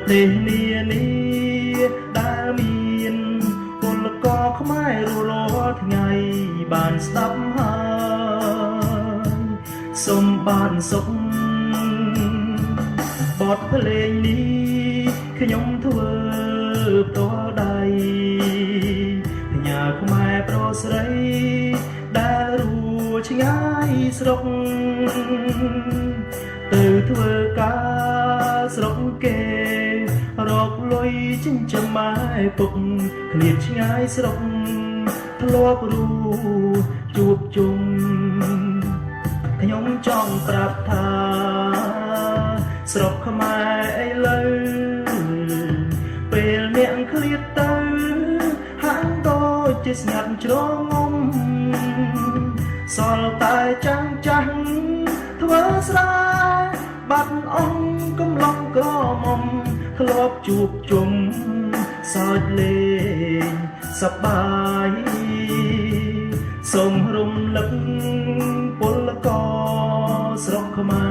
ទេសនានាដែលមានពលករខ្មែររាល់ថ្ងៃបានស្ដាប់ហើយសូមបានសុខបទភ្លេងនេះខ្ញុំធ្វើផ្ទាល់ដៃផ្ញើខ្មែរប្រុសស្រីដែលរស់ឆ្ងាយស្រុកទៅធ្វើការស្រុកគេរកលុយចិញ្ចឹមម៉ែពុកគ្នាឆ្ងាយស្រុកធ្លាប់រស់ជួបជុំខ្ញុំចង់ប្រាប់ថាស្រុកខ្មែរឥឡូវពេលអ្នកឃ្លាតទៅហាក់ដូចជាស្ងាត់ជ្រងំសល់តែចាំងចាស់ធ្វើស្រែបាត់អង្គកំឡុងក្រមុំធ្លាប់ជួបជុំសើចលេងសប្បាយសូមរំលឹកពលករស្រុកខ្មែ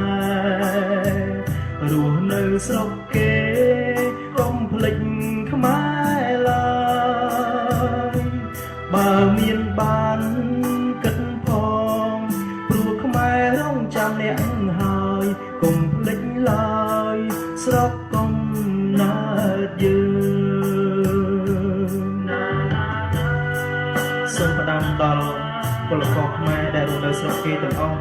ររស់នៅស្រុកគេកុំភ្លេចខ្មែរឡើយបើមានបានគិតផងព្រោះខ្មែររងចាំអ្នកហើយកុំភ្លេចឡើយស្រុកកំណើតយើងសូមផ្ដាំដល់ពលករខ្មែរដែលរស់នៅស្រុកគេទាំងអស់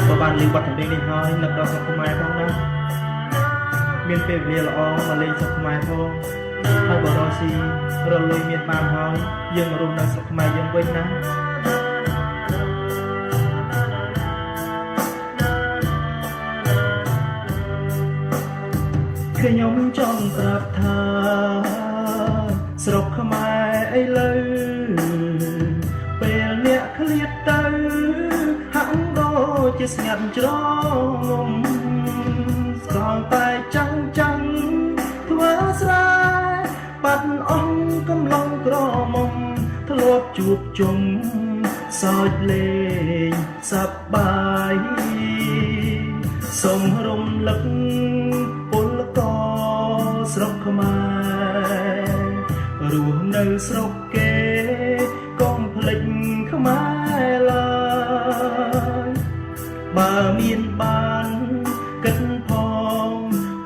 បើបានលេងបទចម្រៀងនេះហើយនឹកដល់ស្រុកខ្មែរផងណាមានពេលវេលាល្អមកលេងស្រុកខ្មែរផងហើយបើរកស៊ីរលុយមានបានហើយយើងមករស់នៅស្រុកខ្មែរយើងវិញណាខ្ញុំចង់ប្រាប់ថាស្រុកខ្មែរឥឡូវពេលអ្នកឃ្លាតទៅហាក់ដូចជាស្ងាត់ជ្រងំស្គាល់តែចាំងចាំងធ្វើស្រែបាត់អង្គកំឡុងក្រមុំធ្លាប់ជួបជុំសើចលេងសប្បាយសូមរំលឹកពលករស្រុកខ្មែររស់នៅស្រុកគេកុំភ្លេចខ្មែរឡើយបើមានបានគិតផង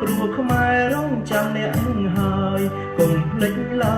ព្រោះខ្មែររងចាំអ្នកហើយកុំភ្លេចឡើ